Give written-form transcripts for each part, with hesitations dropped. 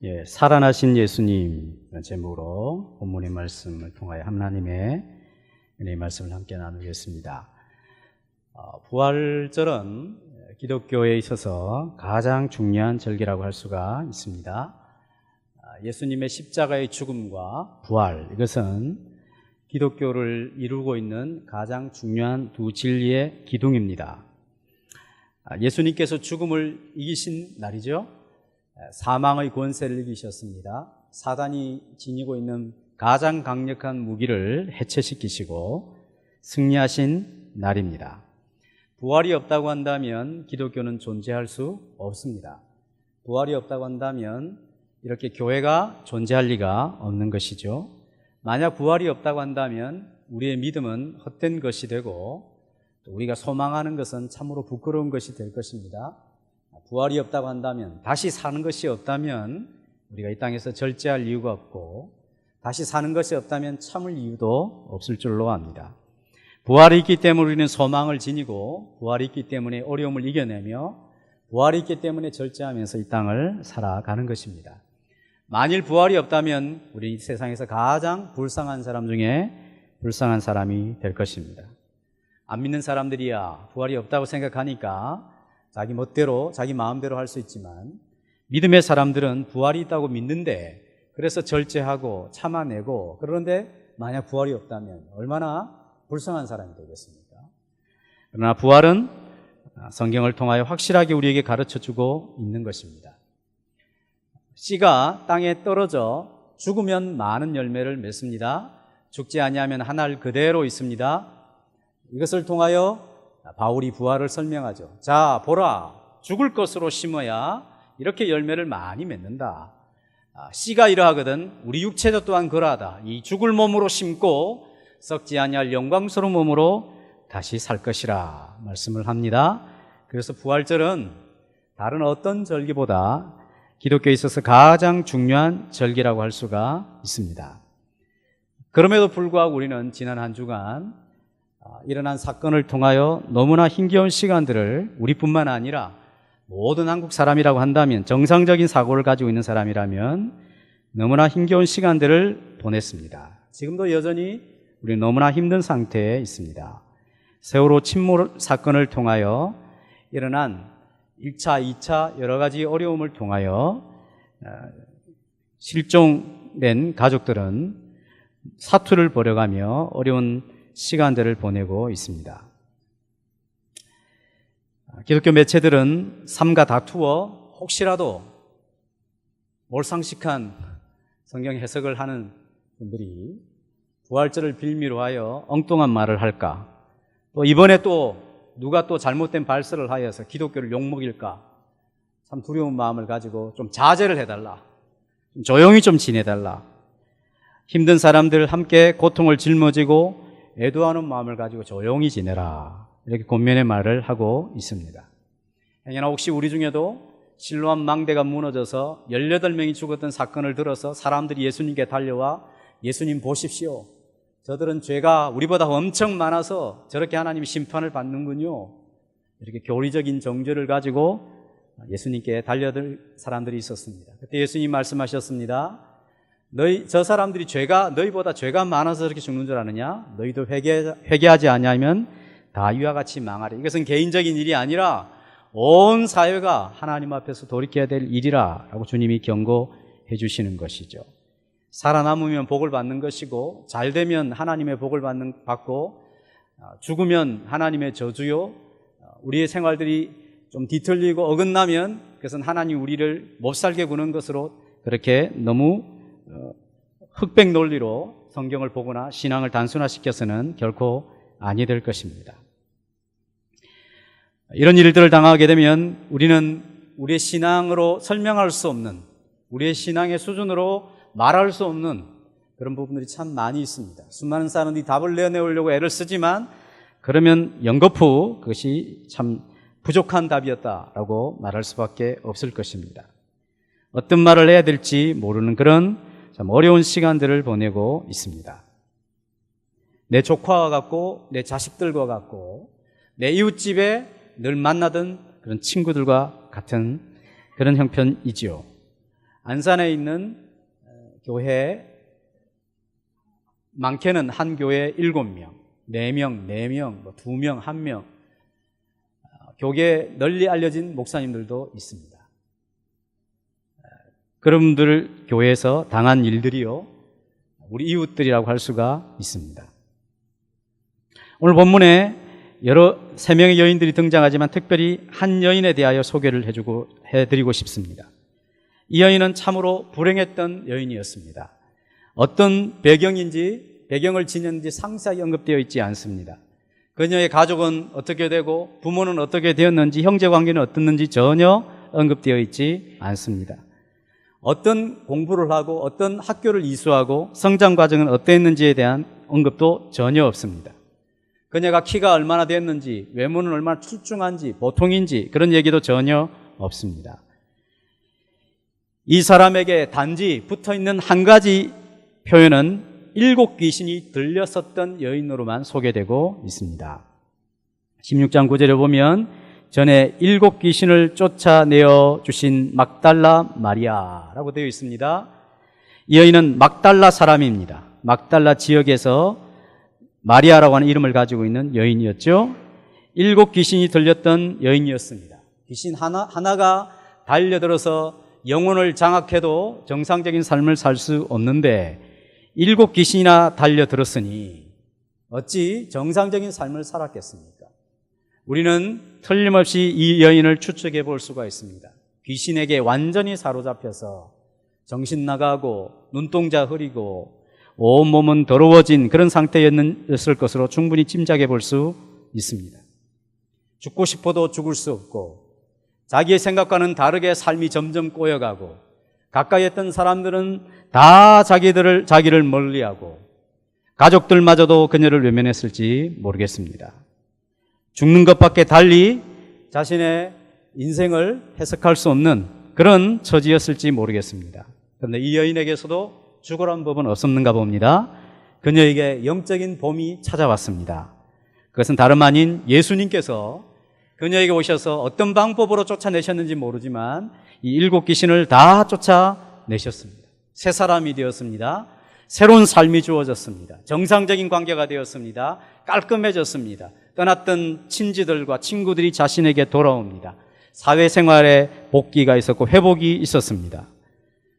예, 살아나신 예수님 제목으로 본문의 말씀을 통하여 하나님의 은혜의 말씀을 함께 나누겠습니다. 부활절은 기독교에 있어서 가장 중요한 절기라고 할 수가 있습니다. 예수님의 십자가의 죽음과 부활, 이것은 기독교를 이루고 있는 가장 중요한 두 진리의 기둥입니다. 예수님께서 죽음을 이기신 날이죠. 사망의 권세를 이기셨습니다. 사단이 지니고 있는 가장 강력한 무기를 해체시키시고 승리하신 날입니다. 부활이 없다고 한다면 기독교는 존재할 수 없습니다. 부활이 없다고 한다면 이렇게 교회가 존재할 리가 없는 것이죠. 만약 부활이 없다고 한다면 우리의 믿음은 헛된 것이 되고 또 우리가 소망하는 것은 참으로 부끄러운 것이 될 것입니다. 부활이 없다고 한다면, 다시 사는 것이 없다면 우리가 이 땅에서 절제할 이유가 없고, 다시 사는 것이 없다면 참을 이유도 없을 줄로 압니다. 부활이 있기 때문에 우리는 소망을 지니고, 부활이 있기 때문에 어려움을 이겨내며, 부활이 있기 때문에 절제하면서 이 땅을 살아가는 것입니다. 만일 부활이 없다면 우리 세상에서 가장 불쌍한 사람 중에 불쌍한 사람이 될 것입니다. 안 믿는 사람들이야 부활이 없다고 생각하니까 자기 멋대로, 자기 마음대로 할 수 있지만, 믿음의 사람들은 부활이 있다고 믿는데 그래서 절제하고 참아내고, 그런데 만약 부활이 없다면 얼마나 불쌍한 사람이 되겠습니까? 그러나 부활은 성경을 통하여 확실하게 우리에게 가르쳐주고 있는 것입니다. 씨가 땅에 떨어져 죽으면 많은 열매를 맺습니다. 죽지 아니하면 한 알 그대로 있습니다. 이것을 통하여 바울이 부활을 설명하죠. 자, 보라, 죽을 것으로 심어야 이렇게 열매를 많이 맺는다. 씨가 이러하거든 우리 육체도 또한 그러하다. 이 죽을 몸으로 심고 썩지 아니할 영광스러운 몸으로 다시 살 것이라 말씀을 합니다. 그래서 부활절은 다른 어떤 절기보다 기독교에 있어서 가장 중요한 절기라고 할 수가 있습니다. 그럼에도 불구하고 우리는 지난 한 주간 일어난 사건을 통하여 너무나 힘겨운 시간들을, 우리뿐만 아니라 모든 한국 사람이라고 한다면, 정상적인 사고를 가지고 있는 사람이라면 너무나 힘겨운 시간들을 보냈습니다. 지금도 여전히 우리는 너무나 힘든 상태에 있습니다. 세월호 침몰 사건을 통하여 일어난 1차, 2차 여러 가지 어려움을 통하여 실종된 가족들은 사투를 벌여가며 어려운 시간들을 보내고 있습니다. 기독교 매체들은 삶과 다투어 혹시라도 몰상식한 성경 해석을 하는 분들이 부활절을 빌미로 하여 엉뚱한 말을 할까, 또 이번에 또 누가 또 잘못된 발설을 하여서 기독교를 욕먹일까, 참 두려운 마음을 가지고 좀 자제를 해달라, 좀 조용히 좀 지내달라, 힘든 사람들 함께 고통을 짊어지고 애도하는 마음을 가지고 조용히 지내라, 이렇게 권면의 말을 하고 있습니다. 행여나 혹시 우리 중에도 실로암 망대가 무너져서 18명이 죽었던 사건을 들어서 사람들이 예수님께 달려와 예수님 보십시오, 저들은 죄가 우리보다 엄청 많아서 저렇게 하나님이 심판을 받는군요, 이렇게 교리적인 정죄를 가지고 예수님께 달려들 사람들이 있었습니다. 그때 예수님 말씀하셨습니다. 저 사람들이 너희보다 죄가 많아서 저렇게 죽는 줄 아느냐? 너희도 회개하지 아니하면 다 이와 같이 망하리. 이것은 개인적인 일이 아니라 온 사회가 하나님 앞에서 돌이켜야 될 일이라 라고 주님이 경고해 주시는 것이죠. 살아남으면 복을 받는 것이고, 잘되면 하나님의 복을 받고, 죽으면 하나님의 저주요, 우리의 생활들이 좀 뒤틀리고 어긋나면 그것은 하나님 우리를 못살게 구는 것으로, 그렇게 너무 흑백 논리로 성경을 보거나 신앙을 단순화시켜서는 결코 아니 될 것입니다. 이런 일들을 당하게 되면 우리는 우리의 신앙으로 설명할 수 없는, 우리의 신앙의 수준으로 말할 수 없는 그런 부분들이 참 많이 있습니다. 수많은 사람들이 답을 내어내려고 애를 쓰지만 그러면 연거푸 그것이 참 부족한 답이었다라고 말할 수밖에 없을 것입니다. 어떤 말을 해야 될지 모르는 그런 참 어려운 시간들을 보내고 있습니다. 내 조카와 같고, 내 자식들과 같고, 내 이웃집에 늘 만나던 그런 친구들과 같은 그런 형편이지요. 안산에 있는 교회, 많게는 한 교회에 7명, 4명, 4명, 2명, 1명, 교계에 널리 알려진 목사님들도 있습니다. 그런 분들 교회에서 당한 일들이요, 우리 이웃들이라고 할 수가 있습니다. 오늘 본문에 여러 3명의 여인들이 등장하지만 특별히 한 여인에 대하여 소개를 해드리고 싶습니다. 이 여인은 참으로 불행했던 여인이었습니다. 어떤 배경을 지녔는지 상세하게 언급되어 있지 않습니다. 그녀의 가족은 어떻게 되고 부모는 어떻게 되었는지, 형제관계는 어떻는지 전혀 언급되어 있지 않습니다. 어떤 공부를 하고 어떤 학교를 이수하고 성장 과정은 어땠는지에 대한 언급도 전혀 없습니다. 그녀가 키가 얼마나 됐는지, 외모는 얼마나 출중한지, 보통인지 그런 얘기도 전혀 없습니다. 이 사람에게 단지 붙어있는 한 가지 표현은 7 귀신이 들렸었던 여인으로만 소개되고 있습니다. 16장 9절에 보면 전에 7 귀신을 쫓아내어 주신 막달라 마리아라고 되어 있습니다. 이 여인은 막달라 사람입니다. 막달라 지역에서 마리아라고 하는 이름을 가지고 있는 여인이었죠. 7 귀신이 들렸던 여인이었습니다. 귀신 하나가 달려들어서 영혼을 장악해도 정상적인 삶을 살 수 없는데 7 귀신이나 달려들었으니 어찌 정상적인 삶을 살았겠습니까? 우리는 틀림없이 이 여인을 추측해 볼 수가 있습니다. 귀신에게 완전히 사로잡혀서 정신 나가고 눈동자 흐리고 온몸은 더러워진 그런 상태였을 것으로 충분히 짐작해 볼 수 있습니다. 죽고 싶어도 죽을 수 없고 자기의 생각과는 다르게 삶이 점점 꼬여가고 가까이 했던 사람들은 다 자기를 멀리하고 가족들마저도 그녀를 외면했을지 모르겠습니다. 죽는 것밖에 달리 자신의 인생을 해석할 수 없는 그런 처지였을지 모르겠습니다. 그런데 이 여인에게서도 죽으라는 법은 없었는가 봅니다. 그녀에게 영적인 봄이 찾아왔습니다. 그것은 다름 아닌 예수님께서 그녀에게 오셔서 어떤 방법으로 쫓아내셨는지 모르지만 이 7 귀신을 다 쫓아내셨습니다. 새 사람이 되었습니다. 새로운 삶이 주어졌습니다. 정상적인 관계가 되었습니다. 깔끔해졌습니다. 떠났던 친지들과 친구들이 자신에게 돌아옵니다. 사회생활에 복귀가 있었고 회복이 있었습니다.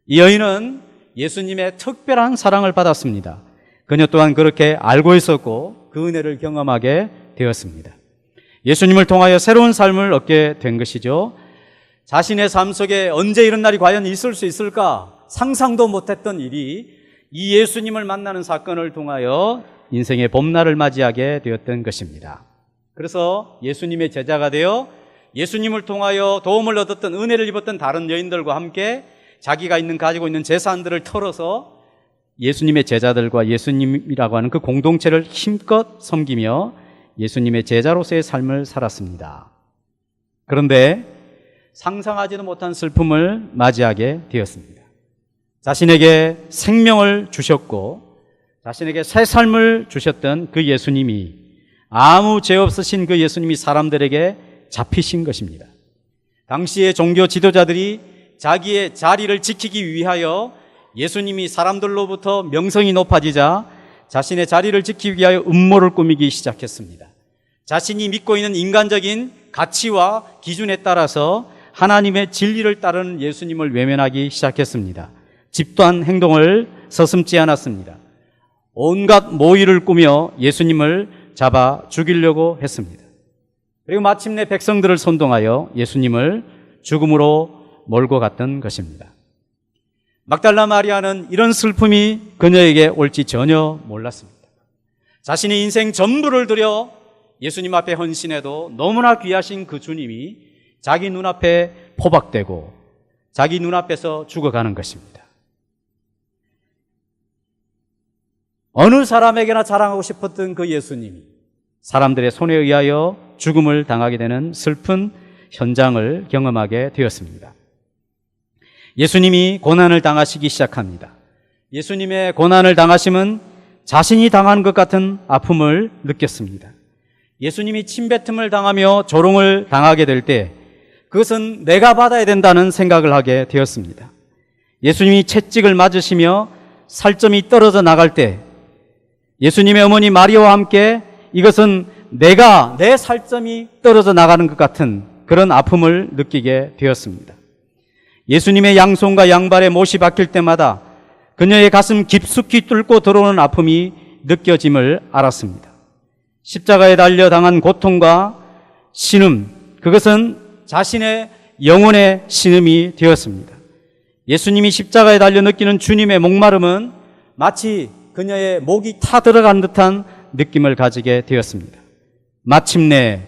이 여인은 예수님의 특별한 사랑을 받았습니다. 그녀 또한 그렇게 알고 있었고 그 은혜를 경험하게 되었습니다. 예수님을 통하여 새로운 삶을 얻게 된 것이죠. 자신의 삶 속에 언제 이런 날이 과연 있을 수 있을까 상상도 못했던 일이 이 예수님을 만나는 사건을 통하여 인생의 봄날을 맞이하게 되었던 것입니다. 그래서 예수님의 제자가 되어 예수님을 통하여 도움을 얻었던, 은혜를 입었던 다른 여인들과 함께 자기가 가지고 있는 재산들을 털어서 예수님의 제자들과 예수님이라고 하는 그 공동체를 힘껏 섬기며 예수님의 제자로서의 삶을 살았습니다. 그런데 상상하지도 못한 슬픔을 맞이하게 되었습니다. 자신에게 생명을 주셨고 자신에게 새 삶을 주셨던 그 예수님이, 아무 죄 없으신 그 예수님이 사람들에게 잡히신 것입니다. 당시의 종교 지도자들이 자기의 자리를 지키기 위하여 예수님이 사람들로부터 명성이 높아지자 자신의 자리를 지키기 위하여 음모를 꾸미기 시작했습니다. 자신이 믿고 있는 인간적인 가치와 기준에 따라서 하나님의 진리를 따르는 예수님을 외면하기 시작했습니다. 집도한 행동을 서슴지 않았습니다. 온갖 모의를 꾸며 예수님을 잡아 죽이려고 했습니다. 그리고 마침내 백성들을 선동하여 예수님을 죽음으로 몰고 갔던 것입니다. 막달라 마리아는 이런 슬픔이 그녀에게 올지 전혀 몰랐습니다. 자신의 인생 전부를 들여 예수님 앞에 헌신해도 너무나 귀하신 그 주님이 자기 눈앞에 포박되고 자기 눈앞에서 죽어가는 것입니다. 어느 사람에게나 자랑하고 싶었던 그 예수님이 사람들의 손에 의하여 죽음을 당하게 되는 슬픈 현장을 경험하게 되었습니다. 예수님이 고난을 당하시기 시작합니다. 예수님의 고난을 당하심은 자신이 당한 것 같은 아픔을 느꼈습니다. 예수님이 침뱉음을 당하며 조롱을 당하게 될 때 그것은 내가 받아야 된다는 생각을 하게 되었습니다. 예수님이 채찍을 맞으시며 살점이 떨어져 나갈 때 예수님의 어머니 마리아와 함께 이것은 내 살점이 떨어져 나가는 것 같은 그런 아픔을 느끼게 되었습니다. 예수님의 양손과 양발에 못이 박힐 때마다 그녀의 가슴 깊숙이 뚫고 들어오는 아픔이 느껴짐을 알았습니다. 십자가에 달려 당한 고통과 신음, 그것은 자신의 영혼의 신음이 되었습니다. 예수님이 십자가에 달려 느끼는 주님의 목마름은 마치 그녀의 목이 타 들어간 듯한 느낌을 가지게 되었습니다. 마침내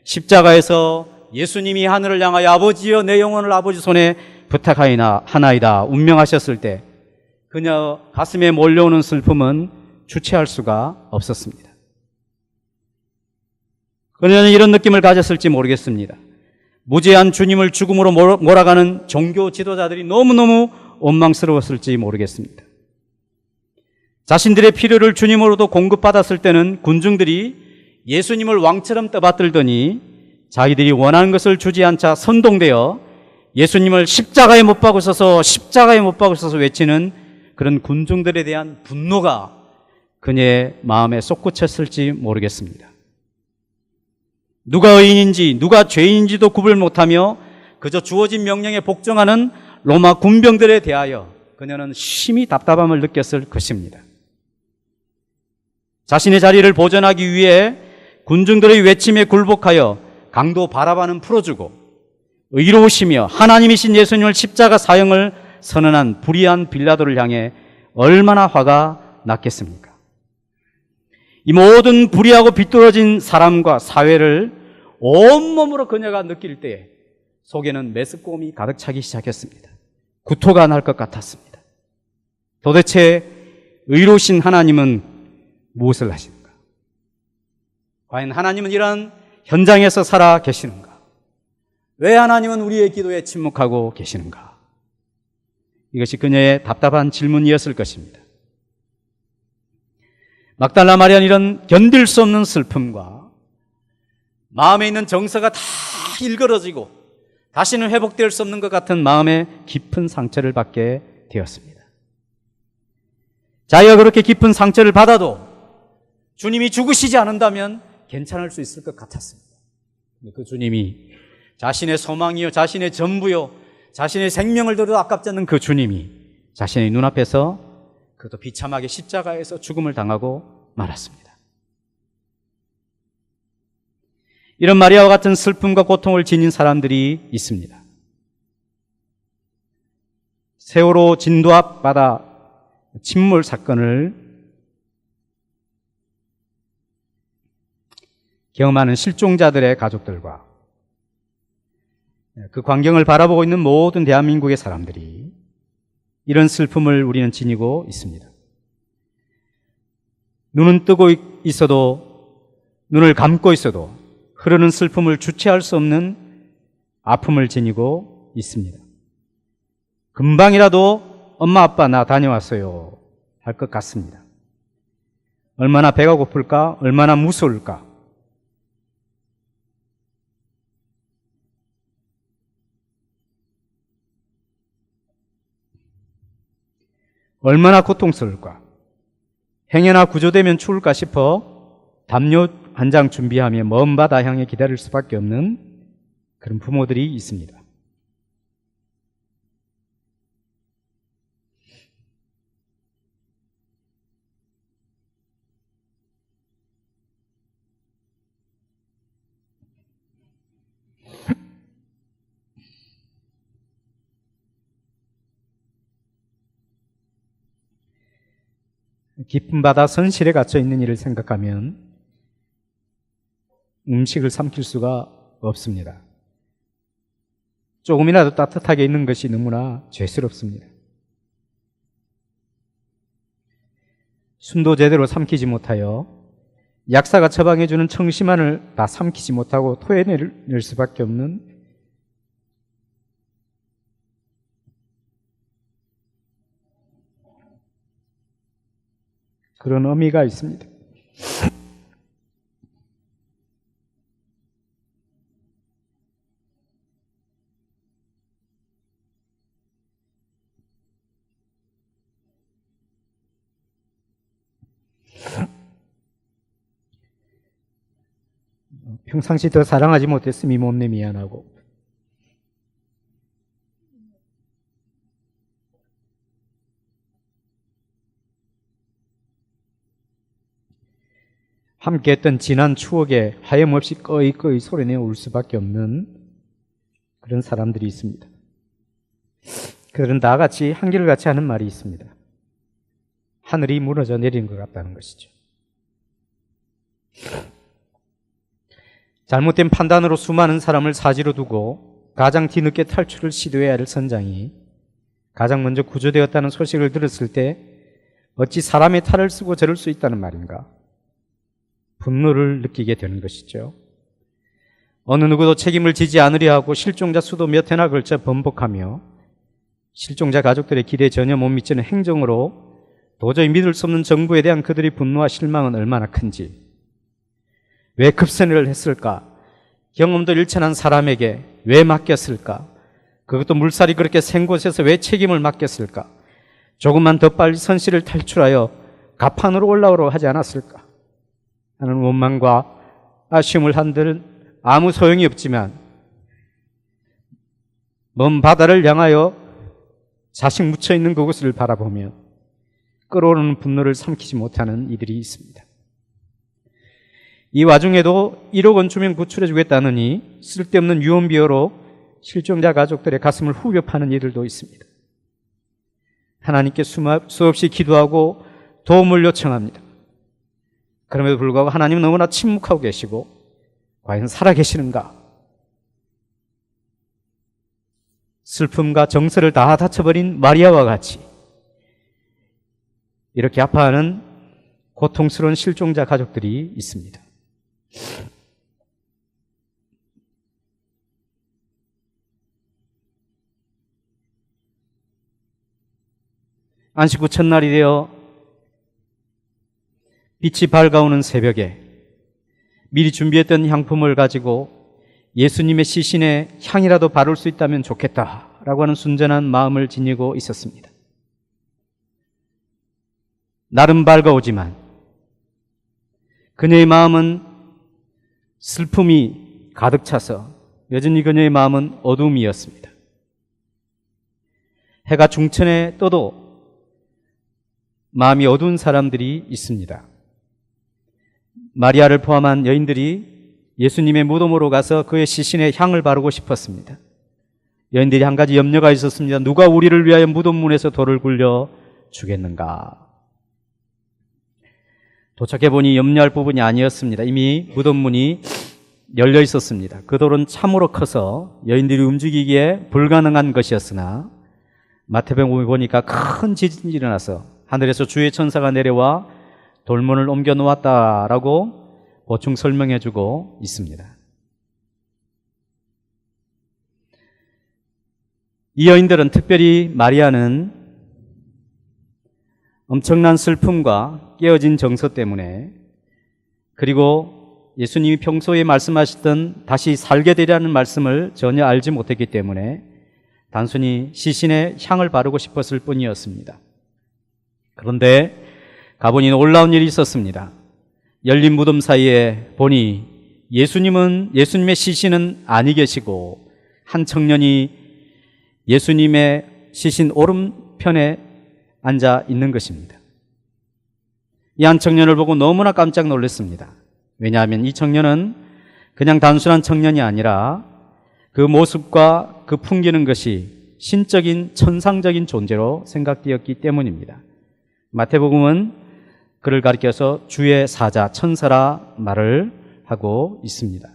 십자가에서 예수님이 하늘을 향하여 아버지여 내 영혼을 아버지 손에 부탁하나이다 운명하셨을 때 그녀 가슴에 몰려오는 슬픔은 주체할 수가 없었습니다. 그녀는 이런 느낌을 가졌을지 모르겠습니다. 무죄한 주님을 죽음으로 몰아가는 종교 지도자들이 너무너무 원망스러웠을지 모르겠습니다. 자신들의 필요를 주님으로도 공급받았을 때는 군중들이 예수님을 왕처럼 떠받들더니 자기들이 원하는 것을 주지 않자 선동되어 예수님을 십자가에 못 박으셔서 외치는 그런 군중들에 대한 분노가 그녀의 마음에 솟구쳤을지 모르겠습니다. 누가 의인인지 누가 죄인인지도 구별 못하며 그저 주어진 명령에 복종하는 로마 군병들에 대하여 그녀는 심히 답답함을 느꼈을 것입니다. 자신의 자리를 보존하기 위해 군중들의 외침에 굴복하여 강도 바라바는 풀어주고 의로우시며 하나님이신 예수님을 십자가 사형을 선언한 불의한 빌라도를 향해 얼마나 화가 났겠습니까? 이 모든 불의하고 비뚤어진 사람과 사회를 온몸으로 그녀가 느낄 때 속에는 메스꺼움이 가득 차기 시작했습니다. 구토가 날 것 같았습니다. 도대체 의로우신 하나님은 무엇을 하시는가? 과연 하나님은 이런 현장에서 살아 계시는가? 왜 하나님은 우리의 기도에 침묵하고 계시는가? 이것이 그녀의 답답한 질문이었을 것입니다. 막달라 마리아는 이런 견딜 수 없는 슬픔과 마음에 있는 정서가 다 일그러지고 다시는 회복될 수 없는 것 같은 마음의 깊은 상처를 받게 되었습니다. 자기가 그렇게 깊은 상처를 받아도 주님이 죽으시지 않는다면 괜찮을 수 있을 것 같았습니다. 그 주님이 자신의 소망이요, 자신의 전부요, 자신의 생명을 들어도 아깝지 않는 그 주님이 자신의 눈앞에서 그것도 비참하게 십자가에서 죽음을 당하고 말았습니다. 이런 마리아와 같은 슬픔과 고통을 지닌 사람들이 있습니다. 세월호 진도 앞 바다 침몰 사건을 경험하는 실종자들의 가족들과 그 광경을 바라보고 있는 모든 대한민국의 사람들이 이런 슬픔을 우리는 지니고 있습니다. 눈은 뜨고 있어도, 눈을 감고 있어도 흐르는 슬픔을 주체할 수 없는 아픔을 지니고 있습니다. 금방이라도 엄마 아빠 나 다녀왔어요 할 것 같습니다. 얼마나 배가 고플까? 얼마나 무서울까? 얼마나 고통스러울까? 행여나 구조되면 추울까 싶어 담요 한 장 준비하며 먼 바다 향해 기다릴 수밖에 없는 그런 부모들이 있습니다. 깊은 바다 선실에 갇혀 있는 이를 생각하면 음식을 삼킬 수가 없습니다. 조금이라도 따뜻하게 있는 것이 너무나 죄스럽습니다. 숨도 제대로 삼키지 못하여 약사가 처방해주는 청심환을 다 삼키지 못하고 토해낼 수밖에 없는 그런 의미가 있습니다. 평상시 더 사랑하지 못했으니 몸내 미안하고. 함께했던 지난 추억에 하염없이 꺼이꺼이 소리내어 울 수밖에 없는 그런 사람들이 있습니다. 그들은 다 같이 한결같이 하는 말이 있습니다. 하늘이 무너져 내리는 것 같다는 것이죠. 잘못된 판단으로 수많은 사람을 사지로 두고 가장 뒤늦게 탈출을 시도해야 할 선장이 가장 먼저 구조되었다는 소식을 들었을 때 어찌 사람의 탈을 쓰고 저럴 수 있다는 말인가? 분노를 느끼게 되는 것이죠. 어느 누구도 책임을 지지 않으려 하고 실종자 수도 몇 해나 걸쳐 번복하며 실종자 가족들의 기대에 전혀 못 미치는 행정으로 도저히 믿을 수 없는 정부에 대한 그들의 분노와 실망은 얼마나 큰지, 왜 급선회를 했을까? 경험도 일천한 사람에게 왜 맡겼을까? 그것도 물살이 그렇게 센 곳에서 왜 책임을 맡겼을까? 조금만 더 빨리 선실을 탈출하여 갑판으로 올라오라고 하지 않았을까? 하는 원망과 아쉬움을 한들은 아무 소용이 없지만 먼 바다를 향하여 자식 묻혀있는 그곳을 바라보며 끓어오르는 분노를 삼키지 못하는 이들이 있습니다. 이 와중에도 1억 원 주면 구출해 주겠다느니 쓸데없는 유언비어로 실종자 가족들의 가슴을 후벼 파는 이들도 있습니다. 하나님께 수없이 기도하고 도움을 요청합니다. 그럼에도 불구하고 하나님은 너무나 침묵하고 계시고 과연 살아계시는가? 슬픔과 정서를 다 다쳐버린 마리아와 같이 이렇게 아파하는 고통스러운 실종자 가족들이 있습니다. 안식 후 첫날이 되어 빛이 밝아오는 새벽에 미리 준비했던 향품을 가지고 예수님의 시신에 향이라도 바를 수 있다면 좋겠다라고 하는 순전한 마음을 지니고 있었습니다. 날은 밝아오지만 그녀의 마음은 슬픔이 가득 차서 여전히 그녀의 마음은 어둠이었습니다. 해가 중천에 떠도 마음이 어두운 사람들이 있습니다. 마리아를 포함한 여인들이 예수님의 무덤으로 가서 그의 시신에 향을 바르고 싶었습니다. 여인들이 한 가지 염려가 있었습니다. 누가 우리를 위하여 무덤 문에서 돌을 굴려 주겠는가? 도착해보니 염려할 부분이 아니었습니다. 이미 무덤 문이 열려 있었습니다. 그 돌은 참으로 커서 여인들이 움직이기에 불가능한 것이었으나 마태복음에 보니까 큰 지진이 일어나서 하늘에서 주의 천사가 내려와 돌문을 옮겨 놓았다라고 보충 설명해주고 있습니다. 이 여인들은, 특별히 마리아는 엄청난 슬픔과 깨어진 정서 때문에, 그리고 예수님이 평소에 말씀하셨던 다시 살게 되리라는 말씀을 전혀 알지 못했기 때문에 단순히 시신에 향을 바르고 싶었을 뿐이었습니다. 그런데 가보니 놀라운 일이 있었습니다. 열린 무덤 사이에 보니 예수님의 시신은 아니 계시고 한 청년이 예수님의 시신 오른편에 앉아 있는 것입니다. 이 한 청년을 보고 너무나 깜짝 놀랐습니다. 왜냐하면 이 청년은 그냥 단순한 청년이 아니라 그 모습과 그 풍기는 것이 신적인 천상적인 존재로 생각되었기 때문입니다. 마태복음은 그를 가리켜서 주의 사자, 천사라 말을 하고 있습니다.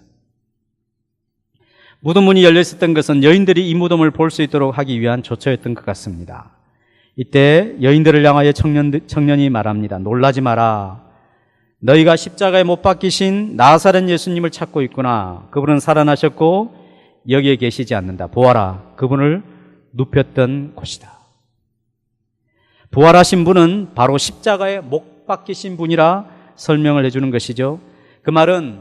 무덤문이 열려 있었던 것은 여인들이 이 무덤을 볼 수 있도록 하기 위한 조처였던 것 같습니다. 이때 여인들을 향하여 청년이 말합니다. 놀라지 마라. 너희가 십자가에 못 박히신 나사렛 예수님을 찾고 있구나. 그분은 살아나셨고 여기에 계시지 않는다. 보아라. 그분을 눕혔던 곳이다. 부활하신 분은 바로 십자가에 못 박히신 분이라 설명을 해주는 것이죠. 그 말은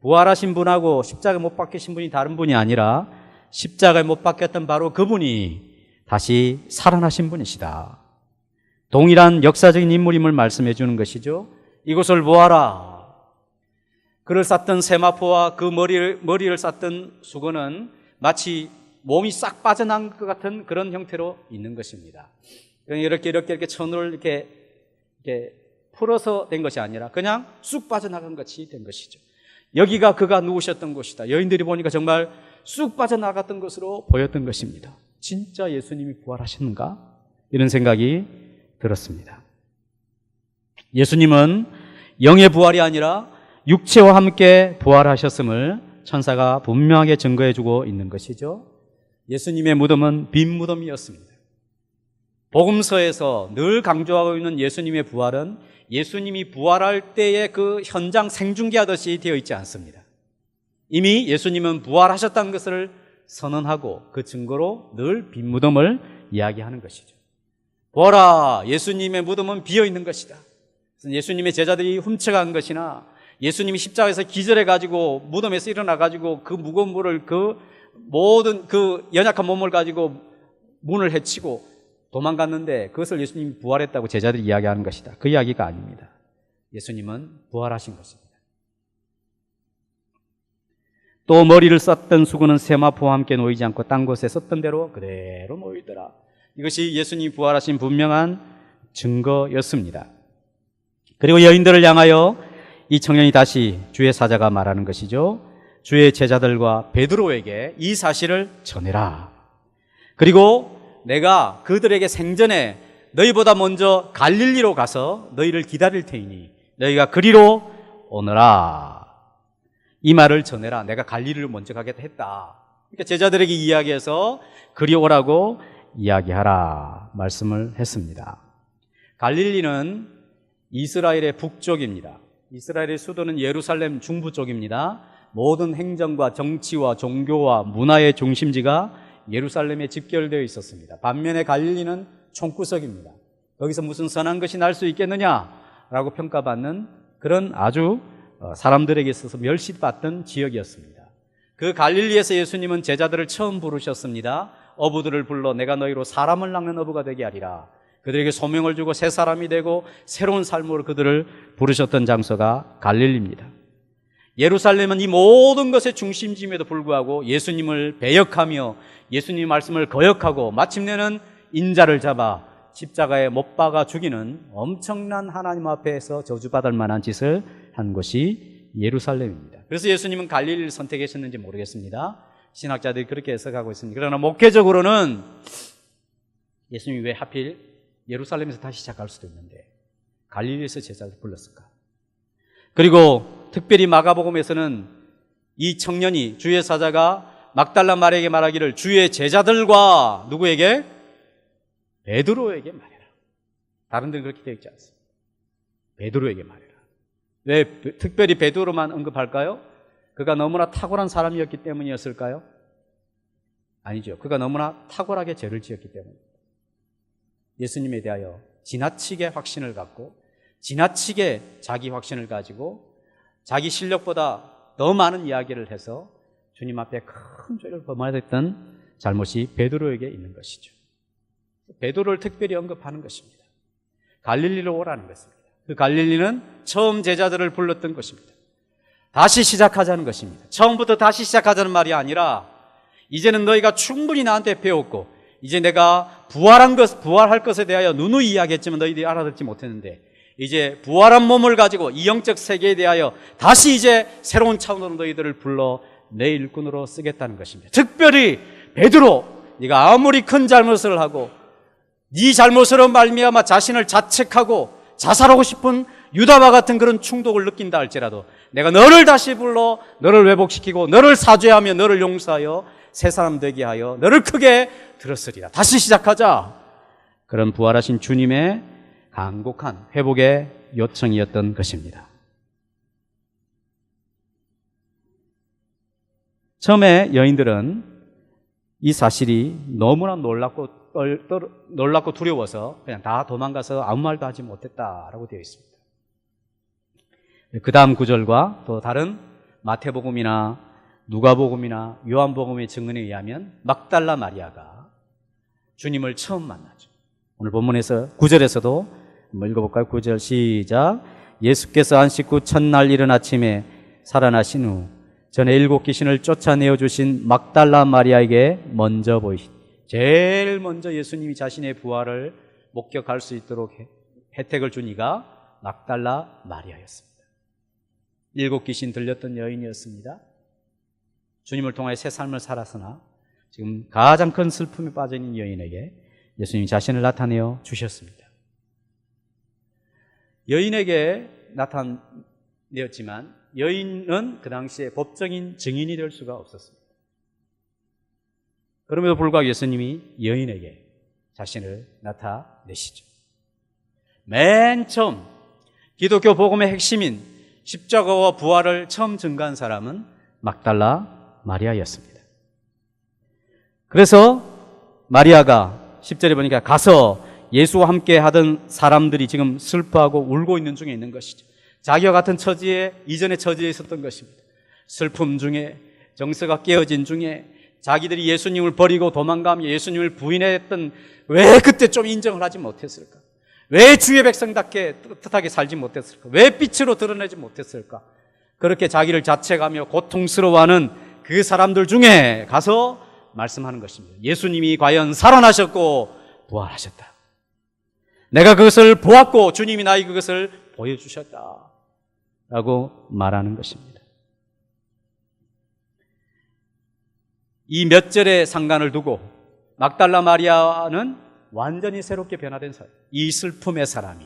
부활하신 분하고 십자가에 못 박히신 분이 다른 분이 아니라 십자가에 못 박혔던 바로 그분이 다시 살아나신 분이시다. 동일한 역사적인 인물임을 말씀해 주는 것이죠. 이곳을 보아라. 그를 쌌던 세마포와 그 머리를 쌌던 수건은 마치 몸이 싹 빠져난 것 같은 그런 형태로 있는 것입니다. 이렇게 천을 이렇게 풀어서 된 것이 아니라 그냥 쑥 빠져나간 것이 된 것이죠. 여기가 그가 누우셨던 곳이다. 여인들이 보니까 정말 쑥 빠져나갔던 것으로 보였던 것입니다. 진짜 예수님이 부활하셨는가? 이런 생각이 들었습니다. 예수님은 영의 부활이 아니라 육체와 함께 부활하셨음을 천사가 분명하게 증거해주고 있는 것이죠. 예수님의 무덤은 빈 무덤이었습니다. 복음서에서 늘 강조하고 있는 예수님의 부활은 예수님이 부활할 때의 그 현장 생중계하듯이 되어 있지 않습니다. 이미 예수님은 부활하셨다는 것을 선언하고 그 증거로 늘 빈 무덤을 이야기하는 것이죠. 보라, 예수님의 무덤은 비어 있는 것이다. 예수님의 제자들이 훔쳐간 것이나 예수님이 십자가에서 기절해가지고 무덤에서 일어나가지고 그 무거운 물을 그 모든 그 연약한 몸을 가지고 문을 헤치고 도망갔는데 그것을 예수님이 부활했다고 제자들이 이야기하는 것이다. 그 이야기가 아닙니다. 예수님은 부활하신 것입니다. 또 머리를 썼던 수건은 세마포와 함께 놓이지 않고 딴 곳에 썼던 대로 그대로 놓이더라. 이것이 예수님이 부활하신 분명한 증거였습니다. 그리고 여인들을 향하여 이 청년이 다시 주의 사자가 말하는 것이죠. 주의 제자들과 베드로에게 이 사실을 전해라. 그리고 내가 그들에게 생전에 너희보다 먼저 갈릴리로 가서 너희를 기다릴 테이니 너희가 그리로 오너라. 이 말을 전해라. 내가 갈릴리로 먼저 가겠다 했다. 그러니까 제자들에게 이야기해서 그리 오라고 이야기하라 말씀을 했습니다. 갈릴리는 이스라엘의 북쪽입니다. 이스라엘의 수도는 예루살렘 중부 쪽입니다. 모든 행정과 정치와 종교와 문화의 중심지가 예루살렘에 집결되어 있었습니다. 반면에 갈릴리는 총구석입니다. 거기서 무슨 선한 것이 날 수 있겠느냐라고 평가받는 그런 아주 사람들에게 있어서 멸시받던 지역이었습니다. 그 갈릴리에서 예수님은 제자들을 처음 부르셨습니다. 어부들을 불러 내가 너희로 사람을 낚는 어부가 되게 하리라. 그들에게 소명을 주고 새 사람이 되고 새로운 삶으로 그들을 부르셨던 장소가 갈릴리입니다. 예루살렘은 이 모든 것의 중심지임에도 불구하고 예수님을 배역하며 예수님의 말씀을 거역하고 마침내는 인자를 잡아 십자가에 못 박아 죽이는 엄청난 하나님 앞에서 저주받을 만한 짓을 한 곳이 예루살렘입니다. 그래서 예수님은 갈릴리를 선택하셨는지 모르겠습니다. 신학자들이 그렇게 해석하고 있습니다. 그러나 목회적으로는 예수님이 왜 하필 예루살렘에서 다시 시작할 수도 있는데 갈릴리에서 제자를 불렀을까? 그리고 특별히 마가복음에서는 이 청년이 주의 사자가 막달라 마리아에게 말하기를 주의 제자들과 누구에게? 베드로에게 말해라. 다른 데는 그렇게 되어 있지 않습니다. 베드로에게 말해라. 왜 특별히 베드로만 언급할까요? 그가 너무나 탁월한 사람이었기 때문이었을까요? 아니죠. 그가 너무나 탁월하게 죄를 지었기 때문입니다. 예수님에 대하여 지나치게 확신을 갖고 지나치게 자기 확신을 가지고 자기 실력보다 더 많은 이야기를 해서 주님 앞에 큰 죄를 범하였던 잘못이 베드로에게 있는 것이죠. 베드로를 특별히 언급하는 것입니다. 갈릴리로 오라는 것입니다. 그 갈릴리는 처음 제자들을 불렀던 것입니다. 다시 시작하자는 것입니다. 처음부터 다시 시작하자는 말이 아니라 이제는 너희가 충분히 나한테 배웠고 이제 내가 부활할 것에 대하여 누누이 이야기했지만 너희들이 알아듣지 못했는데 이제 부활한 몸을 가지고 이 영적 세계에 대하여 다시 이제 새로운 차원으로 너희들을 불러 내 일꾼으로 쓰겠다는 것입니다. 특별히 베드로, 네가 아무리 큰 잘못을 하고 네 잘못으로 말미암아 자신을 자책하고 자살하고 싶은 유다와 같은 그런 충동을 느낀다 할지라도 내가 너를 다시 불러 너를 회복시키고 너를 사죄하며 너를 용서하여 새 사람 되게 하여 너를 크게 들었으리라. 다시 시작하자. 그런 부활하신 주님의 간곡한 회복의 요청이었던 것입니다. 처음에 여인들은 이 사실이 너무나 놀랍고 두려워서 그냥 다 도망가서 아무 말도 하지 못했다라고 되어 있습니다. 그 다음 구절과 또 다른 마태복음이나 누가복음이나 요한복음의 증언에 의하면 막달라 마리아가 주님을 처음 만나죠. 오늘 본문에서 9절에서도 한번 읽어볼까요? 9절 시작. 예수께서 안식 후 첫날 이른 아침에 살아나신 후 전에 7 귀신을 쫓아내어 주신 막달라 마리아에게 먼저 제일 먼저 예수님이 자신의 부활을 목격할 수 있도록 혜택을 준 이가 막달라 마리아였습니다. 7 귀신 들렸던 여인이었습니다. 주님을 통하여 새 삶을 살았으나 지금 가장 큰 슬픔에 빠져 있는 여인에게 예수님이 자신을 나타내어 주셨습니다. 여인에게 나타내었지만 여인은 그 당시에 법적인 증인이 될 수가 없었습니다. 그럼에도 불구하고 예수님이 여인에게 자신을 나타내시죠. 맨 처음 기독교 복음의 핵심인 십자가와 부활을 처음 증거한 사람은 막달라 마리아였습니다. 그래서 마리아가 10절에 보니까 가서 예수와 함께 하던 사람들이 지금 슬퍼하고 울고 있는 중에 있는 것이죠. 자기와 같은 처지에, 이전의 처지에 있었던 것입니다. 슬픔 중에, 정서가 깨어진 중에, 자기들이 예수님을 버리고 도망가며 예수님을 부인했던, 왜 그때 좀 인정을 하지 못했을까? 왜 주의 백성답게 뜻하게 살지 못했을까? 왜 빛으로 드러내지 못했을까? 그렇게 자기를 자책하며 고통스러워하는 그 사람들 중에 가서 말씀하는 것입니다. 예수님이 과연 살아나셨고 부활하셨다. 내가 그것을 보았고 주님이 나에게 그것을 보여주셨다 라고 말하는 것입니다. 이 몇 절의 상관을 두고 막달라 마리아는 완전히 새롭게 변화된 사람, 이 슬픔의 사람이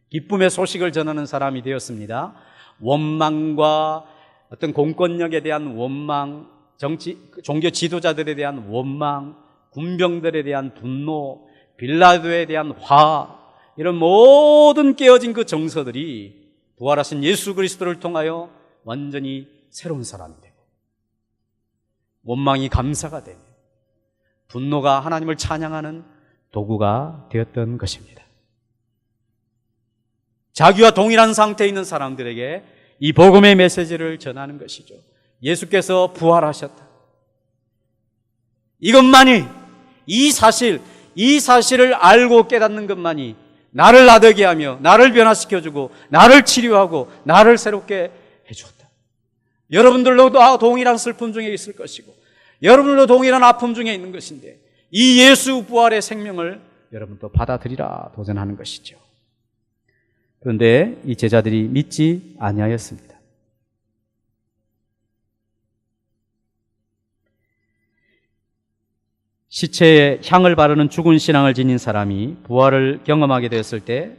기쁨의 소식을 전하는 사람이 되었습니다. 원망과 어떤 공권력에 대한 원망, 종교 지도자들에 대한 원망, 군병들에 대한 분노, 빌라도에 대한 화, 이런 모든 깨어진 그 정서들이 부활하신 예수 그리스도를 통하여 완전히 새로운 사람이 되고, 원망이 감사가 되며 분노가 하나님을 찬양하는 도구가 되었던 것입니다. 자기와 동일한 상태에 있는 사람들에게 이 복음의 메시지를 전하는 것이죠. 예수께서 부활하셨다. 이것만이, 이 사실을 알고 깨닫는 것만이 나를 나되게 하며 나를 변화시켜주고 나를 치료하고 나를 새롭게 해주었다. 여러분들도 동일한 슬픔 중에 있을 것이고 여러분들도 동일한 아픔 중에 있는 것인데 이 예수 부활의 생명을 여러분도 받아들이라 도전하는 것이죠. 그런데 이 제자들이 믿지 아니하였습니다. 시체에 향을 바르는 죽은 신앙을 지닌 사람이 부활을 경험하게 되었을 때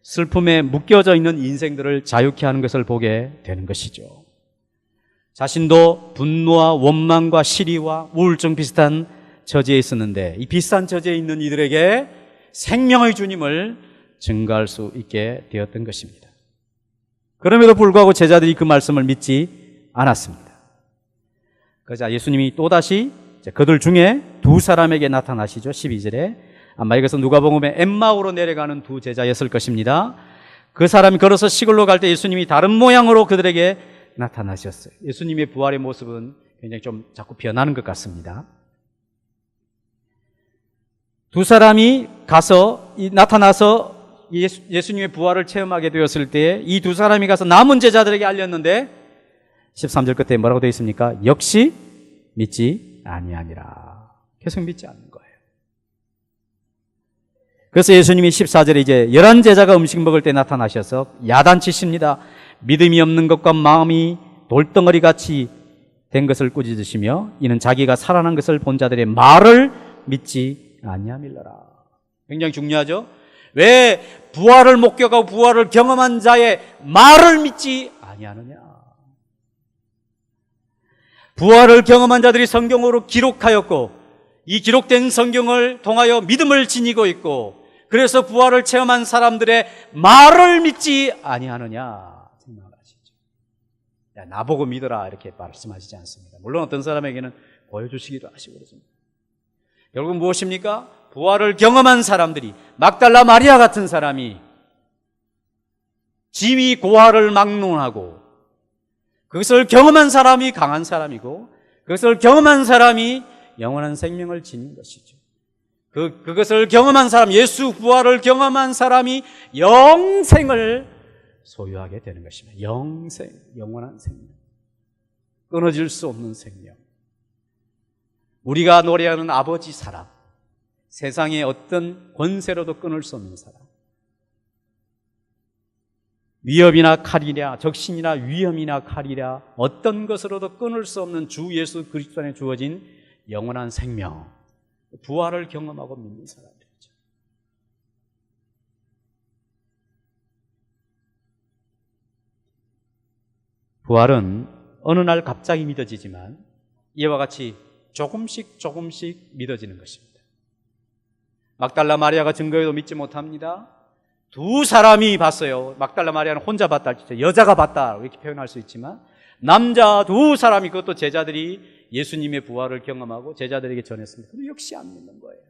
슬픔에 묶여져 있는 인생들을 자유케 하는 것을 보게 되는 것이죠. 자신도 분노와 원망과 시리와 우울증 비슷한 처지에 있었는데 이 비슷한 처지에 있는 이들에게 생명의 주님을 증거할 수 있게 되었던 것입니다. 그럼에도 불구하고 제자들이 그 말씀을 믿지 않았습니다. 그러자 예수님이 또다시 그들 중에 2 사람에게 나타나시죠. 12절에 아마 이것은 누가복음에 엠마오로 내려가는 2 제자였을 것입니다. 그 사람이 걸어서 시골로 갈 때 예수님이 다른 모양으로 그들에게 나타나셨어요. 예수님의 부활의 모습은 굉장히 좀 자꾸 변하는 것 같습니다. 2 사람이 가서 나타나서 예수님의 부활을 체험하게 되었을 때 이 2 사람이 가서 남은 제자들에게 알렸는데 13절 끝에 뭐라고 되어 있습니까? 역시 믿지 아니하니라. 계속 믿지 않는 거예요. 그래서 예수님이 14절에 이제 11 제자가 음식 먹을 때 나타나셔서 야단치십니다. 믿음이 없는 것과 마음이 돌덩어리 같이 된 것을 꾸짖으시며 이는 자기가 살아난 것을 본 자들의 말을 믿지 아니함일러라. 굉장히 중요하죠. 왜 부활을 목격하고 부활을 경험한 자의 말을 믿지 아니하느냐. 부활을 경험한 자들이 성경으로 기록하였고 이 기록된 성경을 통하여 믿음을 지니고 있고 그래서 부활을 체험한 사람들의 말을 믿지 아니하느냐 생각하시죠. 야, 나보고 믿어라 이렇게 말씀하시지 않습니다. 물론 어떤 사람에게는 보여주시기도 하시고 그렇습니다. 결국 무엇입니까? 부활을 경험한 사람들이 막달라 마리아 같은 사람이 지위 고하를 막론하고 그것을 경험한 사람이 강한 사람이고 그것을 경험한 사람이 영원한 생명을 지닌 것이죠. 그것을 경험한 사람, 예수 부활을 경험한 사람이 영생을 소유하게 되는 것입니다. 영생, 영원한 생명. 끊어질 수 없는 생명. 우리가 노래하는 아버지 사랑, 세상의 어떤 권세로도 끊을 수 없는 사랑. 위협이나 칼이랴, 적신이나 위험이나 칼이랴, 어떤 것으로도 끊을 수 없는 주 예수 그리스도 안에 주어진 영원한 생명, 부활을 경험하고 믿는 사람들이죠. 부활은 어느 날 갑자기 믿어지지만 이와 같이 조금씩 믿어지는 것입니다. 막달라 마리아가 증거해도 믿지 못합니다. 두 사람이 봤어요. 막달라 마리아는 혼자 봤다 할지 여자가 봤다 이렇게 표현할 수 있지만 남자 두 사람이, 그것도 제자들이 예수님의 부활을 경험하고 제자들에게 전했습니다. 근데 역시 안 믿는 거예요.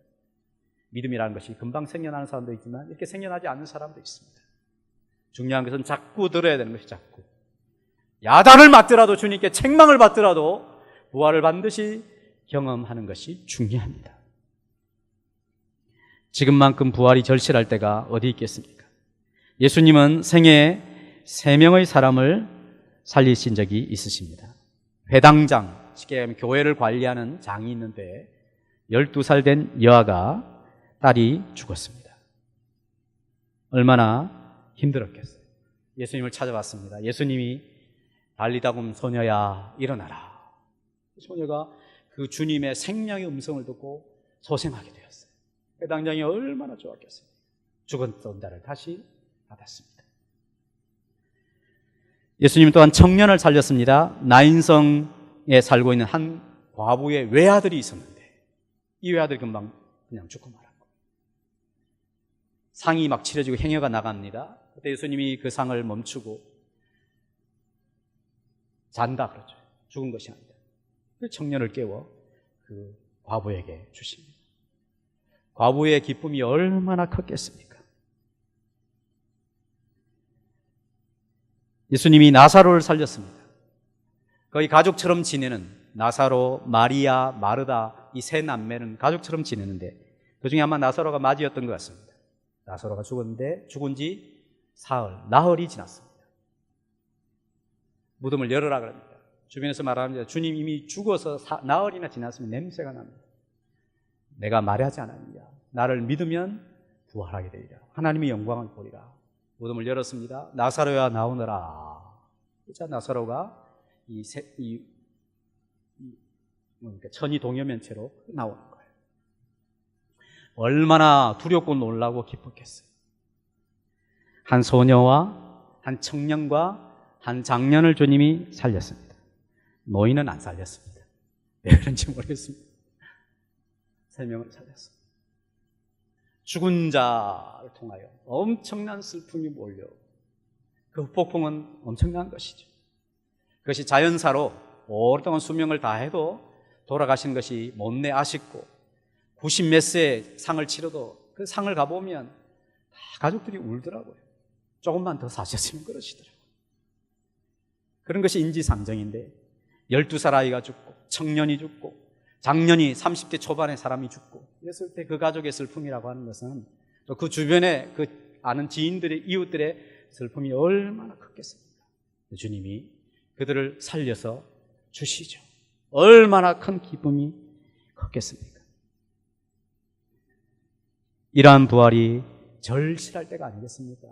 믿음이라는 것이 금방 생겨나는 사람도 있지만 이렇게 생겨나지 않는 사람도 있습니다. 중요한 것은 자꾸 들어야 되는 것이, 자꾸 야단을 맞더라도, 주님께 책망을 받더라도 부활을 반드시 경험하는 것이 중요합니다. 지금만큼 부활이 절실할 때가 어디 있겠습니까? 예수님은 생애에 3명의 사람을 살리신 적이 있으십니다. 배당장, 쉽게 얘기하면 교회를 관리하는 장이 있는데 12살 된 여아가, 딸이 죽었습니다. 얼마나 힘들었겠어요. 예수님을 찾아왔습니다. 예수님이 달리다굼 소녀야 일어나라. 소녀가 그 주님의 생명의 음성을 듣고 소생하게 되었어요. 배당장이 얼마나 좋았겠어요. 죽었던 자를 다시 받았습니다. 예수님 또한 청년을 살렸습니다. 나인성에 살고 있는 한 과부의 외아들이 있었는데 이 외아들이 금방 그냥 죽고 말았고, 상이 막 치러지고 행여가 나갑니다. 그때 예수님이 그 상을 멈추고 잔다 그러죠. 죽은 것이 아니다. 그 청년을 깨워 그 과부에게 주십니다. 과부의 기쁨이 얼마나 컸겠습니까? 예수님이 나사로를 살렸습니다. 거의 가족처럼 지내는 나사로, 마리아, 마르다, 이 세 남매는 가족처럼 지내는데 그 중에 아마 나사로가 맞이였던 것 같습니다. 나사로가 죽었는데 죽은 지 나흘이 지났습니다. 무덤을 열어라 그럽니다. 주변에서 말합니다. 주님 이미 죽어서 나흘이나 지났으면 냄새가 납니다. 내가 말하지 않았느냐. 나를 믿으면 부활하게 되리라. 하나님의 영광을 보리라. 무덤을 열었습니다. 나사로야 나오너라. 자, 나사로가 천이 동여면체로 나오는 거예요. 얼마나 두렵고 놀라고 기뻤겠어요. 한 소녀와 한 청년과 한 장년을 주님이 살렸습니다. 노인은 안 살렸습니다. 왜 그런지 모르겠습니다. 3명을 살렸습니다. 죽은 자를 통하여 엄청난 슬픔이 몰려 그 폭풍은 엄청난 것이죠. 그것이 자연사로 오랫동안 수명을 다해도 돌아가신 것이 못내 아쉽고 90몇 세에 상을 치러도 그 상을 가보면 다 가족들이 울더라고요. 조금만 더 사셨으면 그러시더라고요. 그런 것이 인지상정인데 12살 아이가 죽고 청년이 죽고 장년이 30대 초반의 사람이 죽고 이랬을 때 그 가족의 슬픔이라고 하는 것은 또 그 주변에 그 아는 지인들의, 이웃들의 슬픔이 얼마나 컸겠습니까? 주님이 그들을 살려서 주시죠. 얼마나 큰 기쁨이 컸겠습니까? 이러한 부활이 절실할 때가 아니겠습니까?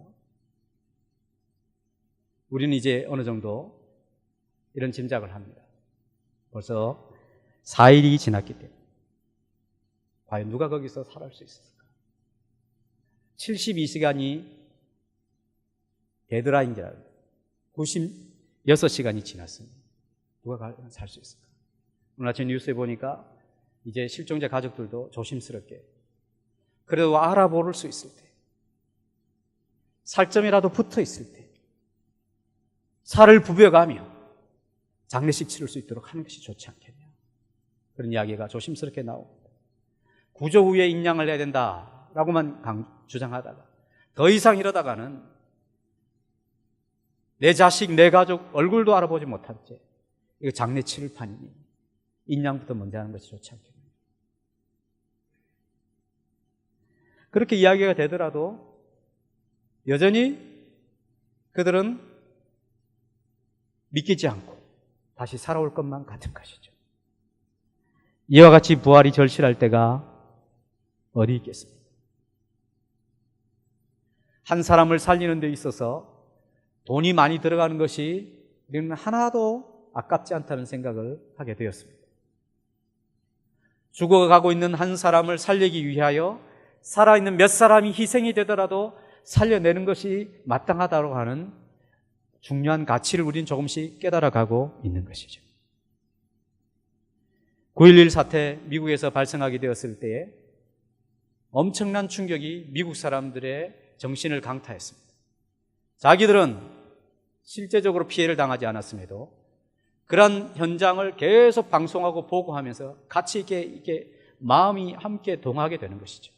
우리는 이제 어느 정도 이런 짐작을 합니다. 벌써 4일이 지났기 때문에 과연 누가 거기서 살아올 수 있었을까? 72시간이 데드라인이라고 96시간이 지났습니다. 누가 살 수 있을까? 오늘 아침 뉴스에 보니까 이제 실종자 가족들도 조심스럽게 그래도 알아볼 수 있을 때, 살점이라도 붙어 있을 때 살을 부벼가며 장례식 치를 수 있도록 하는 것이 좋지 않겠냐, 그런 이야기가 조심스럽게 나옵니다. 구조 후에 인양을 해야 된다라고만 주장하다가 더 이상 이러다가는 내 자식, 내 가족 얼굴도 알아보지 못한 채 이거 장례 치를 판이니 인양부터 먼저 하는 것이 좋지 않겠냐. 그렇게 이야기가 되더라도 여전히 그들은 믿기지 않고 다시 살아올 것만 같은 것이죠. 이와 같이 부활이 절실할 때가 어디 있겠습니까? 한 사람을 살리는 데 있어서 돈이 많이 들어가는 것이 우리는 하나도 아깝지 않다는 생각을 하게 되었습니다. 죽어가고 있는 한 사람을 살리기 위하여 살아있는 몇 사람이 희생이 되더라도 살려내는 것이 마땅하다고 하는 중요한 가치를 우리는 조금씩 깨달아가고 있는 것이죠. 9.11 사태 미국에서 발생하게 되었을 때에 엄청난 충격이 미국 사람들의 정신을 강타했습니다. 자기들은 실제적으로 피해를 당하지 않았음에도 그런 현장을 계속 방송하고 보고하면서 같이 이렇게 마음이 함께 동하게 되는 것이죠.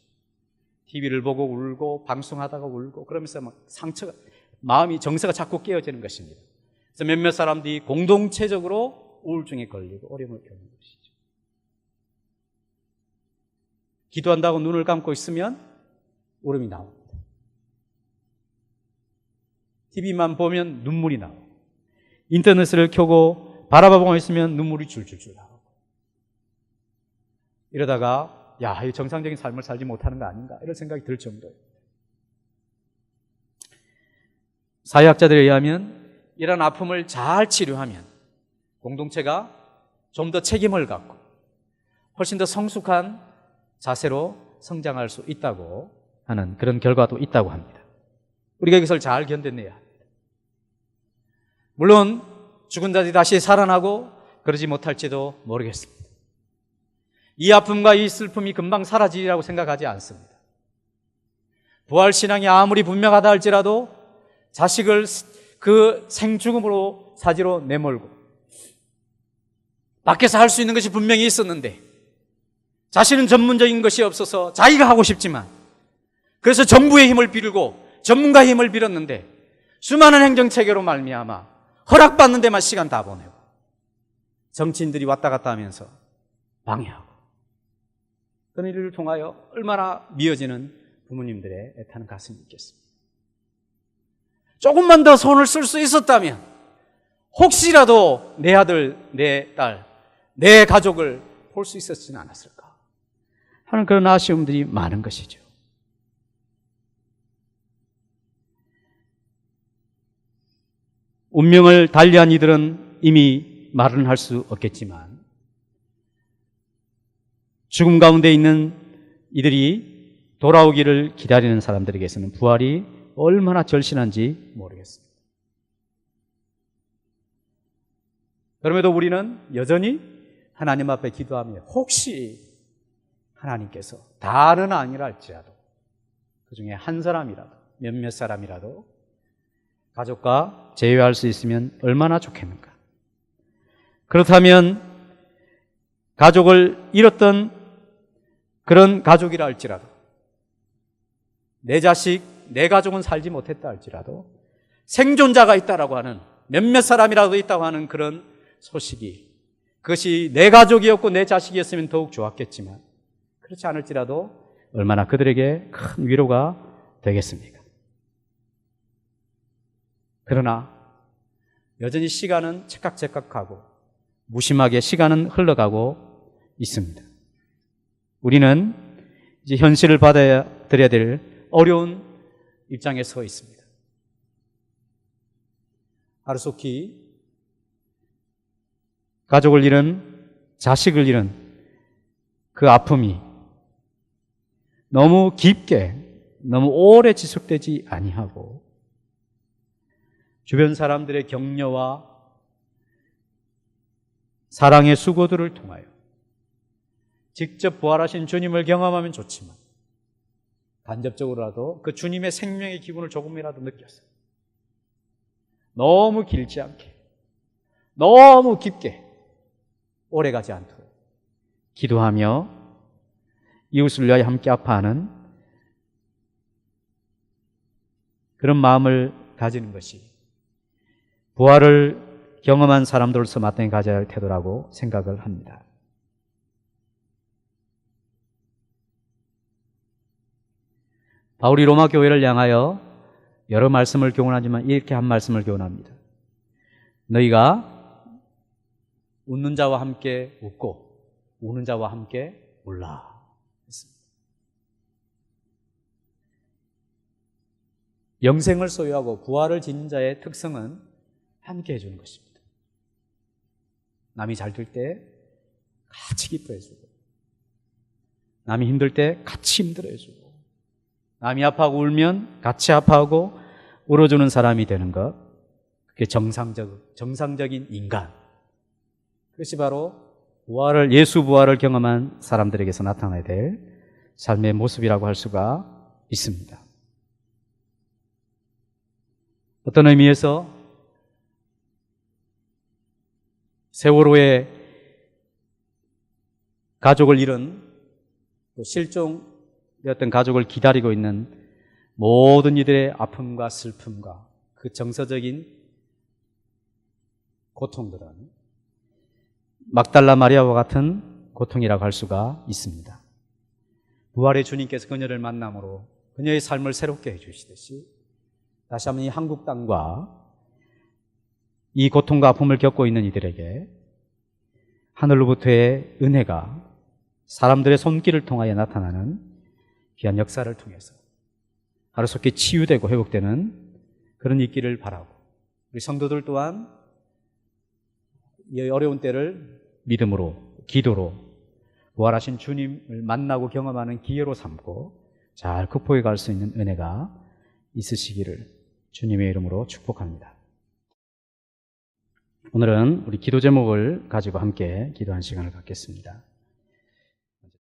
TV를 보고 울고 방송하다가 울고 그러면서 막 마음이 정서가 자꾸 깨어지는 것입니다. 그래서 몇몇 사람들이 공동체적으로 우울증에 걸리고 어려움을 겪는 것이죠. 기도한다고 눈을 감고 있으면 울음이 나옵니다. TV만 보면 눈물이 나오고 인터넷을 켜고 바라보고 있으면 눈물이 줄줄줄 나오고 이러다가 야, 이 정상적인 삶을 살지 못하는 거 아닌가 이런 생각이 들 정도예요. 사회학자들에 의하면 이런 아픔을 잘 치료하면 공동체가 좀 더 책임을 갖고 훨씬 더 성숙한 자세로 성장할 수 있다고 하는 그런 결과도 있다고 합니다. 우리가 이것을 잘 견뎌내야 합니다. 물론 죽은 자들이 다시 살아나고 그러지 못할지도 모르겠습니다. 이 아픔과 이 슬픔이 금방 사라지리라고 생각하지 않습니다. 부활신앙이 아무리 분명하다 할지라도 자식을 그 생죽음으로 사지로 내몰고 밖에서 할 수 있는 것이 분명히 있었는데 자신은 전문적인 것이 없어서 자기가 하고 싶지만 그래서 정부의 힘을 빌고 전문가의 힘을 빌었는데 수많은 행정체계로 말미암아 허락받는 데만 시간 다 보내고 정치인들이 왔다 갔다 하면서 방해하고 그런 일을 통하여 얼마나 미어지는 부모님들의 애타는 가슴이 있겠습니까? 조금만 더 손을 쓸 수 있었다면 혹시라도 내 아들, 내 딸, 내 가족을 볼 수 있었지는 않았을까 하는 그런 아쉬움들이 많은 것이죠. 운명을 달리한 이들은 이미 말은 할 수 없겠지만 죽음 가운데 있는 이들이 돌아오기를 기다리는 사람들에게서는 부활이 얼마나 절실한지 모르겠습니다. 그럼에도 우리는 여전히 하나님 앞에 기도하며 혹시 하나님께서 다는 아니라 할지라도 그 중에 한 사람이라도 몇몇 사람이라도 가족과 재회할 수 있으면 얼마나 좋겠는가. 그렇다면 가족을 잃었던 그런 가족이라 할지라도 내 자식, 내 가족은 살지 못했다 할지라도 생존자가 있다라고 하는 몇몇 사람이라도 있다고 하는 그런 소식이 그것이 내 가족이었고 내 자식이었으면 더욱 좋았겠지만 그렇지 않을지라도 얼마나 그들에게 큰 위로가 되겠습니까? 그러나 여전히 시간은 째깍째깍하고 무심하게 시간은 흘러가고 있습니다. 우리는 이제 현실을 받아들여야 될 어려운 입장에 서 있습니다. 하루속히 가족을 잃은, 자식을 잃은 그 아픔이 너무 깊게, 너무 오래 지속되지 아니하고 주변 사람들의 격려와 사랑의 수고들을 통하여 직접 부활하신 주님을 경험하면 좋지만 간접적으로라도 그 주님의 생명의 기분을 조금이라도 느꼈어요. 너무 길지 않게, 너무 깊게 오래가지 않도록 기도하며 이웃을 위하여 함께 아파하는 그런 마음을 가지는 것이 부활을 경험한 사람들로서 마땅히 가져야 할 태도라고 생각을 합니다. 바울이 로마 교회를 향하여 여러 말씀을 교훈하지만 이렇게 한 말씀을 교훈합니다. 너희가 웃는 자와 함께 웃고 우는 자와 함께 울라 했습니다. 영생을 소유하고 부활을 지닌 자의 특성은 함께 해주는 것입니다. 남이 잘 될 때 같이 기뻐해주고, 남이 힘들 때 같이 힘들어해주고, 남이 아파하고 울면 같이 아파하고 울어주는 사람이 되는 것, 그게 정상적인 인간. 그것이 바로 예수 부활을 경험한 사람들에게서 나타나야 될 삶의 모습이라고 할 수가 있습니다. 어떤 의미에서 세월호에 가족을 잃은, 또 실종되었던 가족을 기다리고 있는 모든 이들의 아픔과 슬픔과 그 정서적인 고통들은 막달라 마리아와 같은 고통이라고 할 수가 있습니다. 부활의 주님께서 그녀를 만남으로 그녀의 삶을 새롭게 해주시듯이 다시 한번 이 한국 땅과 이 고통과 아픔을 겪고 있는 이들에게 하늘로부터의 은혜가 사람들의 손길을 통하여 나타나는 귀한 역사를 통해서 하루속히 치유되고 회복되는 그런 있기를 바라고, 우리 성도들 또한 이 어려운 때를 믿음으로, 기도로 부활하신 주님을 만나고 경험하는 기회로 삼고 잘 극복해 갈 수 있는 은혜가 있으시기를 주님의 이름으로 축복합니다. 오늘은 우리 기도 제목을 가지고 함께 기도한 시간을 갖겠습니다.